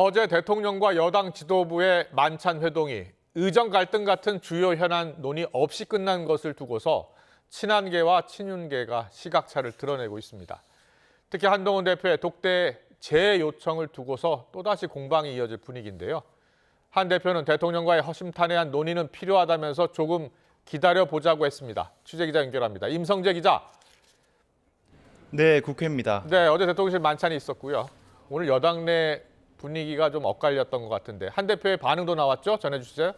어제 대통령과 여당 지도부의 만찬 회동이 의정 갈등 같은 주요 현안 논의 없이 끝난 것을 두고서 친한계와 친윤계가 시각차를 드러내고 있습니다. 특히 한동훈 대표의 독대 재요청을 두고서 또다시 공방이 이어질 분위기인데요. 한 대표는 대통령과의 허심탄회한 논의는 필요하다면서 조금 기다려보자고 했습니다. 취재기자 연결합니다. 임성재 기자. 네, 국회입니다. 네, 어제 대통령실 만찬이 있었고요. 오늘 여당 내 분위기가 좀 엇갈렸던 것 같은데 한 대표의 반응도 나왔죠? 전해주세요.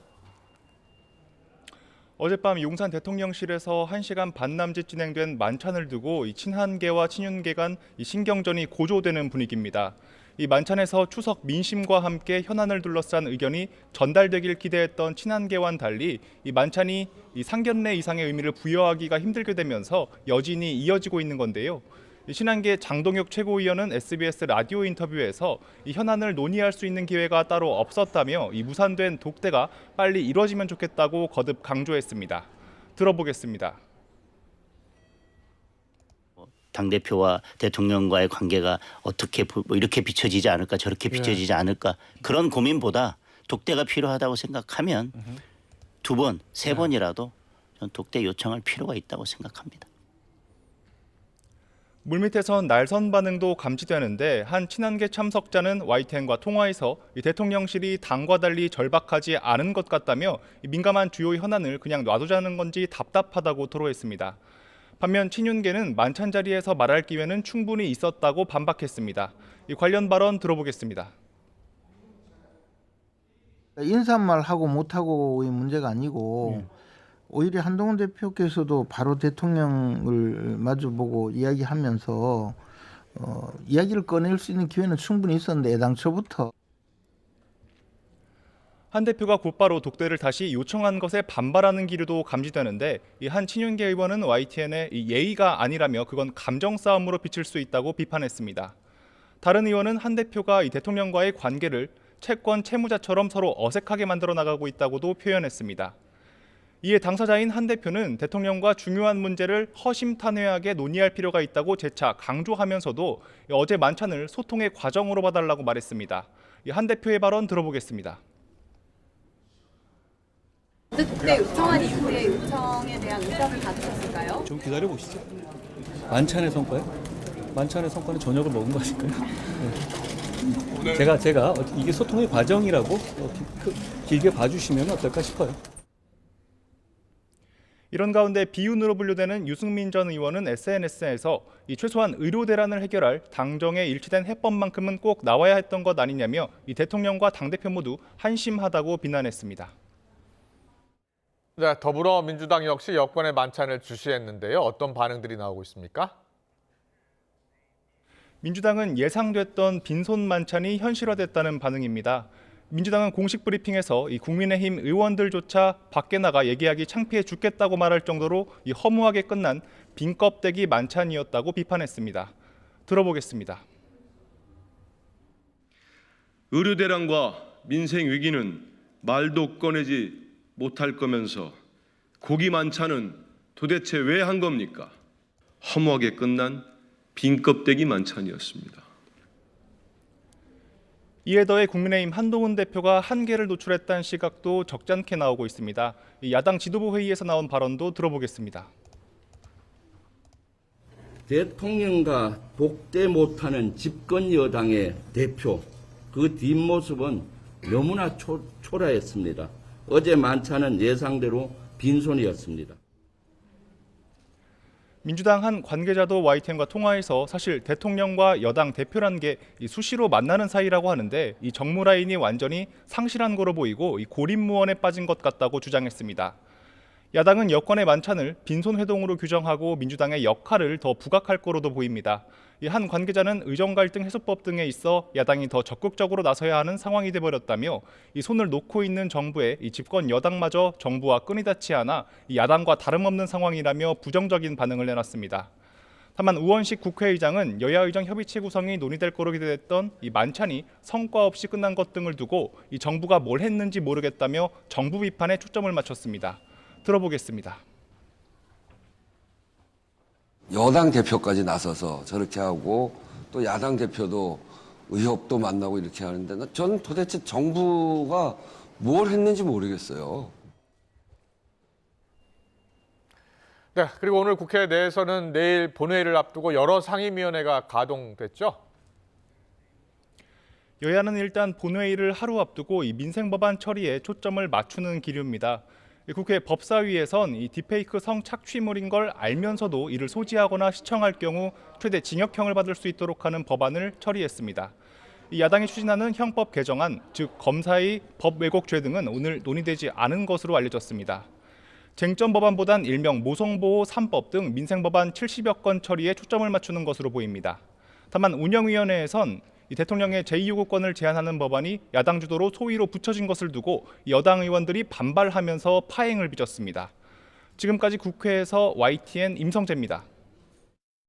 어젯밤 용산 대통령실에서 1시간 반 남짓 진행된 만찬을 두고 이 친한계와 친윤계 간 신경전이 고조되는 분위기입니다. 이 만찬에서 추석 민심과 함께 현안을 둘러싼 의견이 전달되길 기대했던 친한계와는 달리 이 만찬이 이 상견례 이상의 의미를 부여하기가 힘들게 되면서 여진이 이어지고 있는 건데요. 친한계 장동혁 최고위원은 SBS 라디오 인터뷰에서 이 현안을 논의할 수 있는 기회가 따로 없었다며 이 무산된 독대가 빨리 이뤄지면 좋겠다고 거듭 강조했습니다. 들어보겠습니다. 당대표와 대통령과의 관계가 어떻게 이렇게 비춰지지 않을까 저렇게 비춰지지 않을까 그런 고민보다 독대가 필요하다고 생각하면 두 번, 세 번이라도 전 독대 요청할 필요가 있다고 생각합니다. 물밑에선 날선 반응도 감지되는데 한 친한계 참석자는 YTN과 통화에서 이 대통령실이 당과 달리 절박하지 않은 것 같다며 민감한 주요 현안을 그냥 놔두자는 건지 답답하다고 토로했습니다. 반면 친윤계는 만찬 자리에서 말할 기회는 충분히 있었다고 반박했습니다. 이 관련 발언 들어보겠습니다. 인사말 하고 못하고의 문제가 아니고 오히려 한동훈 대표께서도 바로 대통령을 마주보고 이야기하면서 이야기를 꺼낼 수 있는 기회는 충분히 있었는데 애당초부터. 한 대표가 곧바로 독대를 다시 요청한 것에 반발하는 기류도 감지되는데 이 한 친윤계 의원은 YTN에 예의가 아니라며 그건 감정 싸움으로 비칠 수 있다고 비판했습니다. 다른 의원은 한 대표가 이 대통령과의 관계를 채권 채무자처럼 서로 어색하게 만들어 나가고 있다고도 표현했습니다. 이에 당사자인 한 대표는 대통령과 중요한 문제를 허심탄회하게 논의할 필요가 있다고 재차 강조하면서도 어제 만찬을 소통의 과정으로 봐달라고 말했습니다. 한 대표의 발언 들어보겠습니다. 그때 요청한 이후에 요청에 대한 의사를 가지셨을까요? 좀 기다려보시죠. 만찬의 성과요? 만찬의 성과는 저녁을 먹은 거 아닐까요? 네. 제가 이게 소통의 과정이라고 길게 봐주시면 어떨까 싶어요. 이런 가운데 비윤으로 분류되는 유승민 전 의원은 SNS에서 이 최소한 의료 대란을 해결할 당정에 일치된 해법만큼은 꼭 나와야 했던 것 아니냐며 이 대통령과 당대표 모두 한심하다고 비난했습니다. 네, 더불어민주당 역시 여권의 만찬을 주시했는데요. 어떤 반응들이 나오고 있습니까? 민주당은 예상됐던 빈손 만찬이 현실화됐다는 반응입니다. 민주당은 공식 브리핑에서 이 국민의힘 의원들조차 밖에 나가 얘기하기 창피해 죽겠다고 말할 정도로 이 허무하게 끝난 빈 껍데기 만찬이었다고 비판했습니다. 들어보겠습니다. 의료 대란과 민생 위기는 말도 꺼내지 못할 거면서 고기 만찬은 도대체 왜 한 겁니까? 허무하게 끝난 빈 껍데기 만찬이었습니다. 이에 더해 국민의힘 한동훈 대표가 한계를 노출했다는 시각도 적잖게 나오고 있습니다. 야당 지도부 회의에서 나온 발언도 들어보겠습니다. 대통령과 독대 못하는 집권 여당의 대표, 그 뒷모습은 너무나 초라했습니다. 어제 만찬은 예상대로 빈손이었습니다. 민주당 한 관계자도 YTN과 통화에서 사실 대통령과 여당 대표란 게 수시로 만나는 사이라고 하는데 이 정무 라인이 완전히 상실한 거로 보이고 이 고립무원에 빠진 것 같다고 주장했습니다. 야당은 여권의 만찬을 빈손 회동으로 규정하고 민주당의 역할을 더 부각할 거로도 보입니다. 한 관계자는 의정 갈등 해소법 등에 있어 야당이 더 적극적으로 나서야 하는 상황이 돼버렸다며 이 손을 놓고 있는 정부에 이 집권 여당마저 정부와 끈이 닿지 않아 야당과 다름없는 상황이라며 부정적인 반응을 내놨습니다. 다만 우원식 국회의장은 여야 의정 협의체 구성이 논의될 거로 기대됐던 이 만찬이 성과 없이 끝난 것 등을 두고 이 정부가 뭘 했는지 모르겠다며 정부 비판에 초점을 맞췄습니다. 들어보겠습니다. 여당 대표까지 나서서 저렇게 하고 또 야당 대표도 의협도 만나고 이렇게 하는데 전 도대체 정부가 뭘 했는지 모르겠어요. 네, 그리고 오늘 국회 내에서는 내일 본회의를 앞두고 여러 상임위원회가 가동됐죠. 여야는 일단 본회의를 하루 앞두고 이 민생법안 처리에 초점을 맞추는 기류입니다. 국회 법사위에선 이 딥페이크 성착취물인 걸 알면서도 이를 소지하거나 시청할 경우 최대 징역형을 받을 수 있도록 하는 법안을 처리했습니다. 이 야당이 추진하는 형법 개정안, 즉 검사의 법 왜곡죄 등은 오늘 논의되지 않은 것으로 알려졌습니다. 쟁점 법안보단 일명 모성보호 3법 등 민생법안 70여 건 처리에 초점을 맞추는 것으로 보입니다. 다만 운영위원회에선 이 대통령의 제2요구권을 제한하는 법안이 야당 주도로 소위로 붙여진 것을 두고 여당 의원들이 반발하면서 파행을 빚었습니다. 지금까지 국회에서 YTN 임성재입니다.